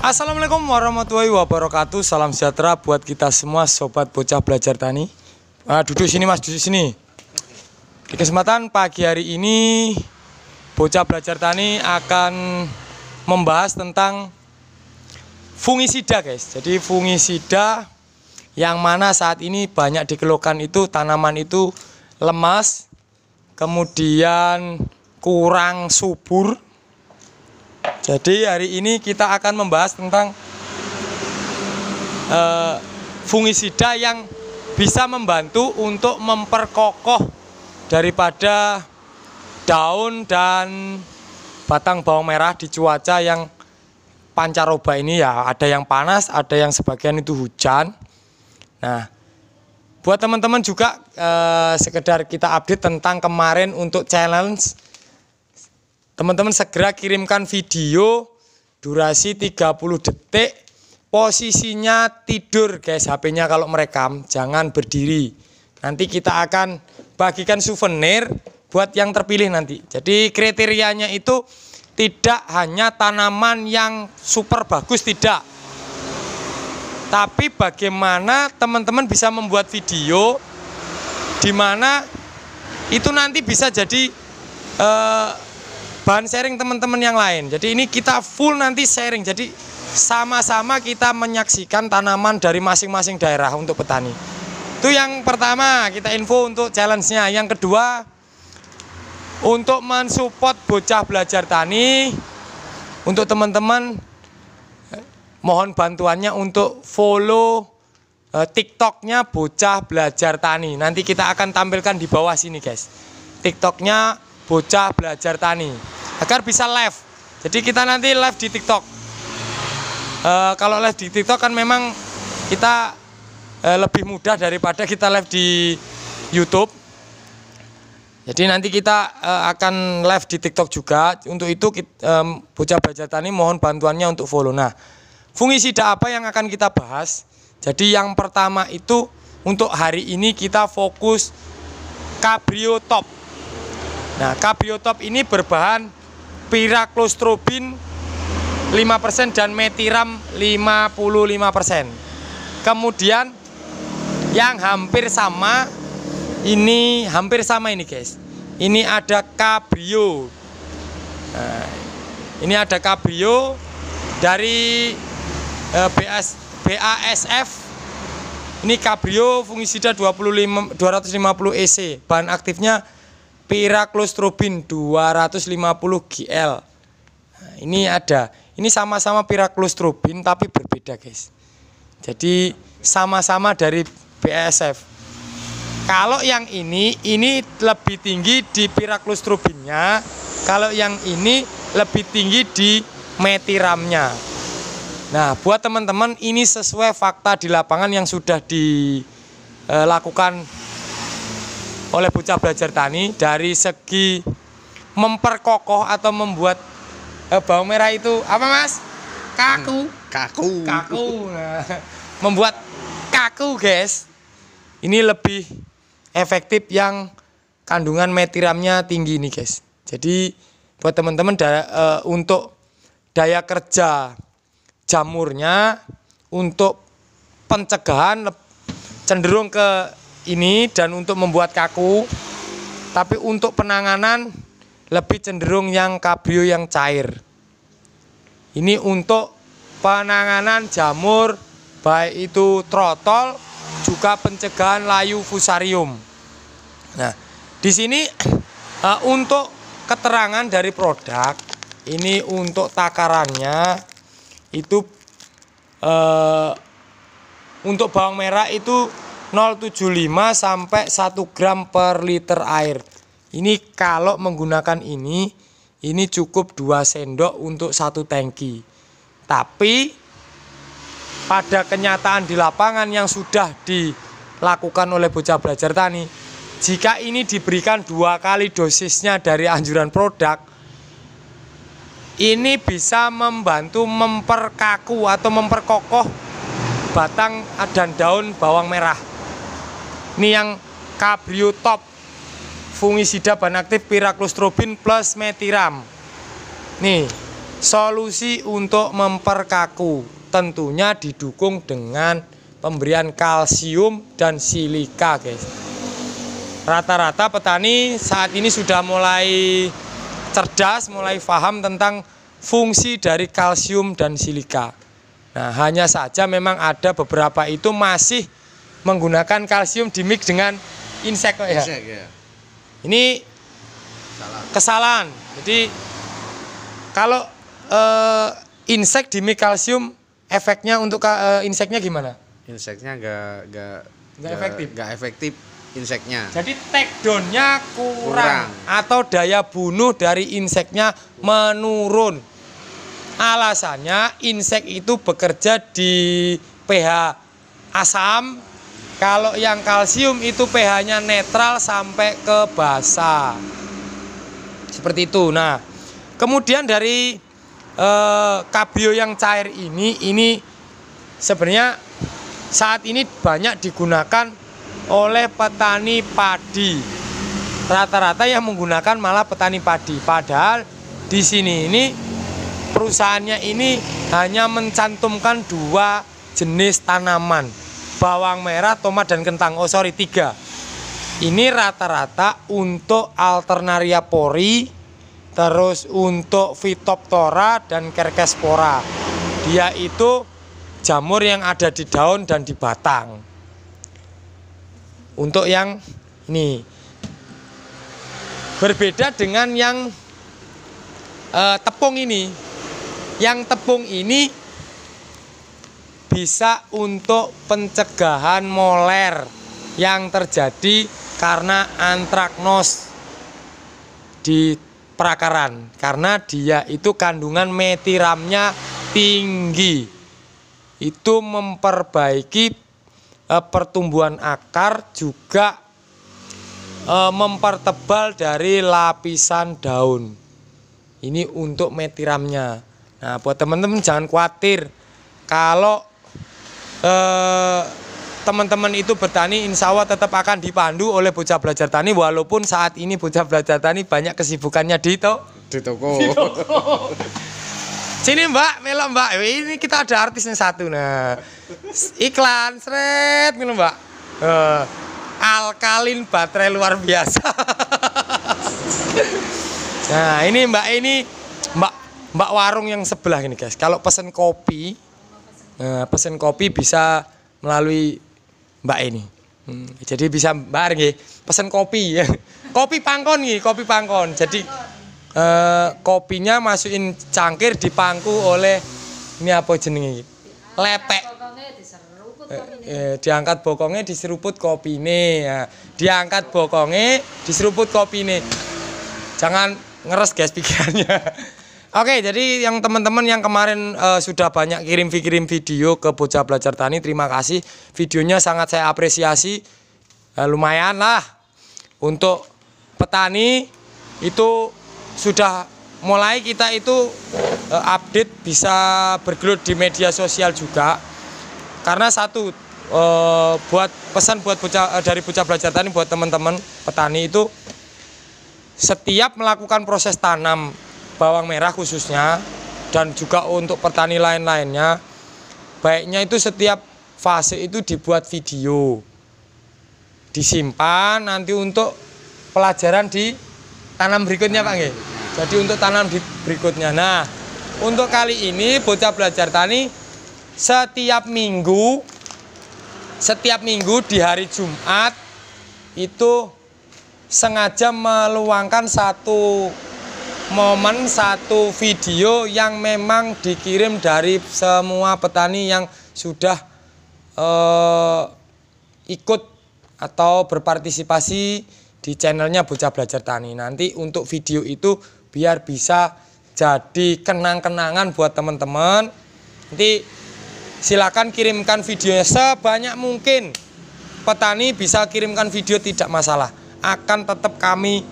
Assalamualaikum warahmatullahi wabarakatuh. Salam sejahtera buat kita semua sobat bocah belajar tani. Duduk sini Mas, duduk sini. Di kesempatan pagi hari ini bocah belajar tani akan membahas tentang fungisida guys. Jadi fungisida yang mana saat ini banyak dikeluhkan itu tanaman itu lemas, kemudian kurang subur. Jadi hari ini kita akan membahas tentang fungisida yang bisa membantu untuk memperkokoh daripada daun dan batang bawang merah di cuaca yang pancaroba ini ya. Ada yang panas, ada yang sebagian itu hujan. Nah, buat teman-teman juga sekedar kita update tentang kemarin untuk challenge. Teman-teman segera kirimkan video durasi 30 detik. Posisinya tidur guys, HP-nya kalau merekam, jangan berdiri. Nanti kita akan bagikan souvenir buat yang terpilih nanti. Jadi kriterianya itu tidak hanya tanaman yang super bagus, tidak. Tapi bagaimana teman-teman bisa membuat video di mana itu nanti bisa jadi bahan sharing teman-teman yang lain. Jadi ini kita full nanti sharing. Jadi sama-sama kita menyaksikan tanaman dari masing-masing daerah untuk petani. Itu yang pertama, kita info untuk challenge-nya. Yang kedua, untuk mensupport bocah belajar tani, untuk teman-teman mohon bantuannya untuk follow TikTok-nya bocah belajar tani. Nanti kita akan tampilkan di bawah sini guys. TikTok-nya bocah belajar tani agar bisa live. Jadi kita nanti live di TikTok. Kalau live di TikTok kan memang kita lebih mudah daripada kita live di YouTube. Jadi nanti kita akan live di TikTok juga. Untuk itu bocah belajar tani mohon bantuannya untuk follow. Nah, fungisida apa yang akan kita bahas? Jadi yang pertama itu untuk hari ini kita fokus Cabrio Top. Nah, Cabrio Top ini berbahan Pyraclostrobin 5% dan Metiram 55%. Kemudian yang hampir sama ini guys. Ini ada Cabrio. Nah, ini ada Cabrio dari BASF. Ini Cabrio fungisida 250 EC. Bahan aktifnya Pyraclostrobin 250 GL. Nah, ini ada. Ini sama-sama Pyraclostrobin tapi berbeda guys. Jadi sama-sama dari BASF. Kalau yang ini lebih tinggi di Pyraclostrobinnya. Kalau yang ini lebih tinggi di Metiramnya. Nah, buat teman-teman ini sesuai fakta di lapangan yang sudah dilakukan oleh bocah belajar tani. Dari segi memperkokoh atau membuat bawang merah itu apa mas? Kaku. Nah, membuat kaku guys. Ini lebih efektif yang kandungan metiramnya tinggi nih guys. Jadi buat teman-teman untuk daya kerja jamurnya, untuk pencegahan cenderung ke ini dan untuk membuat kaku. Tapi untuk penanganan lebih cenderung yang Cabrio yang cair. Ini untuk penanganan jamur baik itu trotol juga pencegahan layu fusarium. Nah, di sini untuk keterangan dari produk ini untuk takarannya itu untuk bawang merah itu 0,75 sampai 1 gram per liter air. Ini kalau menggunakan ini cukup 2 sendok untuk 1 tangki. Tapi pada kenyataan di lapangan yang sudah dilakukan oleh bocah belajar tani, jika ini diberikan 2 kali dosisnya dari anjuran produk, ini bisa membantu memperkaku atau memperkokoh batang dan daun bawang merah. Ini yang Cabrio Top fungisida bahan aktif Pyraclostrobin plus Metiram. Nih, solusi untuk memperkaku, tentunya didukung dengan pemberian kalsium dan silika, guys. Rata-rata petani saat ini sudah mulai cerdas, mulai paham tentang fungsi dari kalsium dan silika. Nah, hanya saja memang ada beberapa itu masih menggunakan kalsium dimix dengan insek kok ya. Ya. Ini kesalahan. Jadi kalau insek dimix kalsium, efeknya untuk inseknya gimana? Inseknya nggak efektif inseknya. Jadi take down-nya kurang atau daya bunuh dari inseknya menurun. Alasannya insek itu bekerja di pH asam. Kalau yang kalsium itu pH-nya netral sampai ke basa. Seperti itu. Nah, kemudian dari kabio yang cair ini sebenarnya saat ini banyak digunakan oleh petani padi. Rata-rata yang menggunakan malah petani padi. Padahal di sini ini perusahaannya ini hanya mencantumkan 2 jenis tanaman, bawang merah, tomat, dan kentang. Oh sorry, 3. Ini rata-rata untuk Alternaria pori, terus untuk Phytophthora dan Cercospora. Dia itu jamur yang ada di daun dan di batang. Untuk yang ini berbeda dengan yang tepung ini. Yang tepung ini bisa untuk pencegahan moler yang terjadi karena antraknos di perakaran, karena dia itu kandungan metiramnya tinggi. Itu memperbaiki pertumbuhan akar, juga mempertebal dari lapisan daun. Ini untuk metiramnya. Nah, buat teman-teman jangan khawatir kalau teman-teman itu bertani, insya Allah tetap akan dipandu oleh Bocah Belajar Tani, walaupun saat ini Bocah Belajar Tani banyak kesibukannya di toko. Sini Mbak, melok Mbak, ini kita ada artis yang satu. Nah, iklan seret gitu Mbak. Alkalin baterai luar biasa. Nah, ini Mbak warung yang sebelah ini guys. Kalau pesen kopi, pesen kopi bisa melalui Mbak ini. Jadi bisa Mbak nggih pesen kopi ya. Kopi pangkon nih, kopi pangkon. Jadi kopinya masukin cangkir, dipangku oleh ini apa jenenge? Lepek. Diangkat bokongnya, diseruput kopine. Ya. Diangkat bokongnya, diseruput kopine. Jangan ngeres guys pikirannya. Oke, jadi yang teman-teman yang kemarin sudah banyak kirim video ke Bocah Belajar Tani, terima kasih. Videonya sangat saya apresiasi. Lumayan lah untuk petani itu sudah mulai kita itu update, bisa bergelut di media sosial juga. Karena satu buat pesan buat dari Bocah Belajar Tani buat teman-teman petani itu, setiap melakukan proses tanam bawang merah khususnya, dan juga untuk petani lain-lainnya, baiknya itu setiap fase itu dibuat video, disimpan nanti untuk pelajaran di tanam berikutnya Pak nggih. Jadi untuk tanam di berikutnya. Nah, untuk kali ini Bocah Belajar Tani setiap minggu di hari Jumat itu sengaja meluangkan satu momen, satu video yang memang dikirim dari semua petani yang sudah ikut atau berpartisipasi di channelnya Bocah Belajar Tani. Nanti untuk video itu biar bisa jadi kenang-kenangan buat teman-teman. Nanti silakan kirimkan videonya sebanyak mungkin. Petani bisa kirimkan video, tidak masalah. Akan tetap kami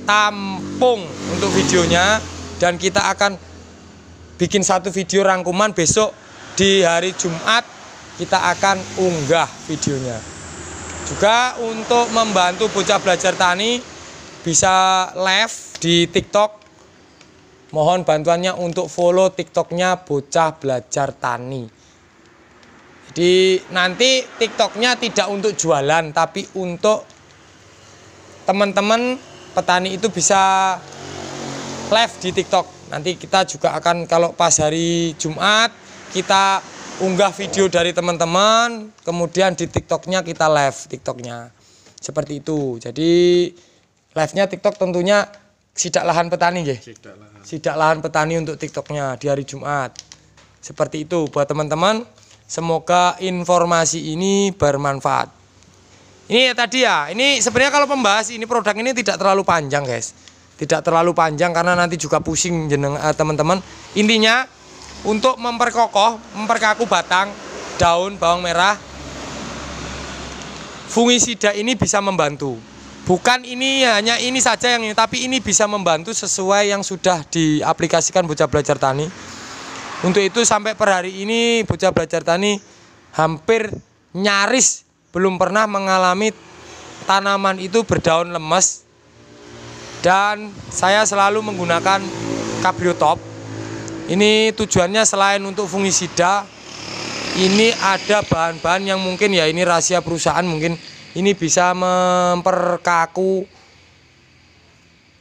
tampung untuk videonya, dan kita akan bikin satu video rangkuman. Besok di hari Jumat kita akan unggah videonya. Juga untuk membantu Bocah Belajar Tani bisa live di TikTok mohon bantuannya untuk follow TikToknya Bocah Belajar Tani. Jadi nanti TikToknya tidak untuk jualan, tapi untuk teman-teman petani itu bisa live di TikTok. Nanti kita juga akan, kalau pas hari Jumat kita unggah video dari teman-teman, kemudian di TikToknya kita live TikToknya seperti itu. Jadi live-nya TikTok tentunya sidak lahan petani, nggih. Sidak lahan petani untuk TikToknya di hari Jumat. Seperti itu buat teman-teman. Semoga informasi ini bermanfaat. Ini ya tadi ya, ini sebenarnya kalau pembahas ini produk ini tidak terlalu panjang, guys. Tidak terlalu panjang karena nanti juga pusing teman-teman. Intinya untuk memperkaku batang, daun bawang merah, fungisida ini bisa membantu. Bukan ini hanya ini saja yang ini, tapi ini bisa membantu sesuai yang sudah diaplikasikan Bocah Belajar Tani. Untuk itu sampai per hari ini Bocah Belajar Tani hampir nyaris belum pernah mengalami tanaman itu berdaun lemes. Dan saya selalu menggunakan Cabrio Top. Ini tujuannya selain untuk fungisida, ini ada bahan-bahan yang mungkin ya ini rahasia perusahaan, mungkin ini bisa memperkaku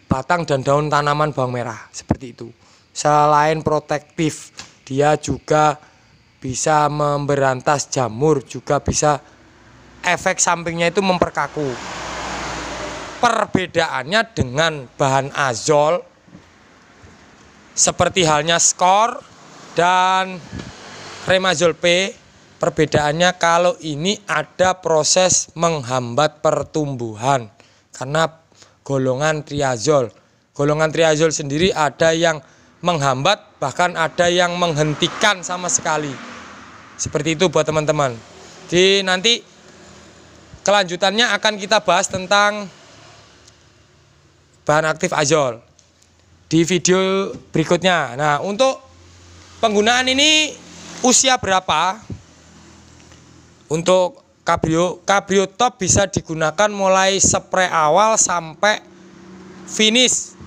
batang dan daun tanaman bawang merah seperti itu. Selain protektif, dia juga bisa memberantas jamur, juga bisa efek sampingnya itu memperkaku. Perbedaannya dengan bahan azol seperti halnya Skor dan Remazol P, perbedaannya kalau ini ada proses menghambat pertumbuhan karena golongan triazol. Golongan triazol sendiri ada yang menghambat, bahkan ada yang menghentikan sama sekali. Seperti itu buat teman-teman. Jadi nanti kelanjutannya akan kita bahas tentang bahan aktif azol di video berikutnya. Nah, untuk penggunaan ini usia berapa? Untuk Cabrio Top bisa digunakan mulai spray awal sampai finish.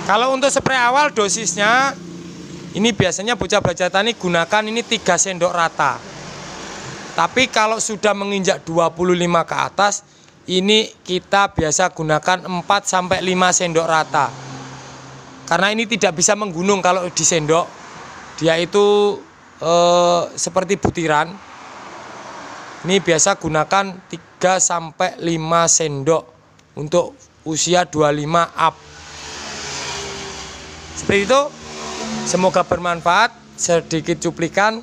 Kalau untuk spray awal dosisnya ini biasanya Bocah Belajar Tani gunakan ini 3 sendok rata. Tapi kalau sudah menginjak 25 ke atas, ini kita biasa gunakan 4 sampai 5 sendok rata. Karena ini tidak bisa menggunung kalau disendok. Dia itu seperti butiran. Ini biasa gunakan 3 sampai 5 sendok untuk usia 25 up. Seperti itu. Semoga bermanfaat. Sedikit cuplikan.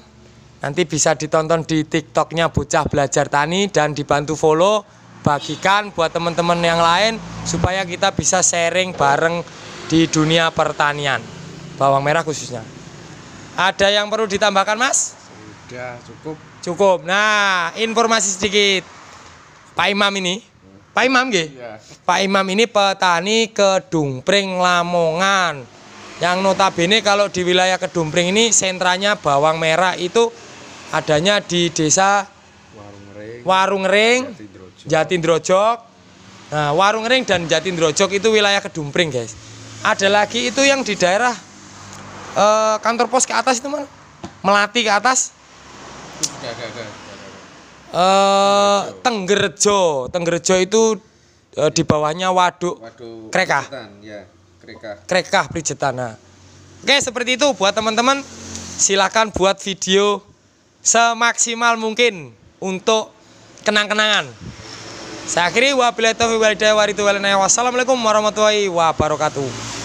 Nanti bisa ditonton di TikToknya Bocah Belajar Tani dan dibantu follow, bagikan buat teman-teman yang lain supaya kita bisa sharing bareng di dunia pertanian, bawang merah khususnya. Ada yang perlu ditambahkan, Mas? Sudah cukup. Cukup. Nah, informasi sedikit. Pak Imam ini, Pak Imam nggih? Ya. Pak Imam ini petani Kedungpring Lamongan. Yang notabene kalau di wilayah Kedungpring ini sentranya bawang merah itu adanya di desa Warung Ring, Jatindrojok. Nah, Warung Ring dan Jatindrojok itu wilayah Kedungpring, guys. Ada lagi itu yang di daerah kantor pos ke atas itu mana? Melati ke atas. Tenggerejo itu di bawahnya Waduk Krekah. Ya, Krekah Prijetan. Nah, oke, seperti itu buat teman-teman. Silakan buat video semaksimal mungkin untuk kenang-kenangan. Saya akhiri, wabillahi taufiq wal hidayah. Wassalamualaikum warahmatullahi wabarakatuh.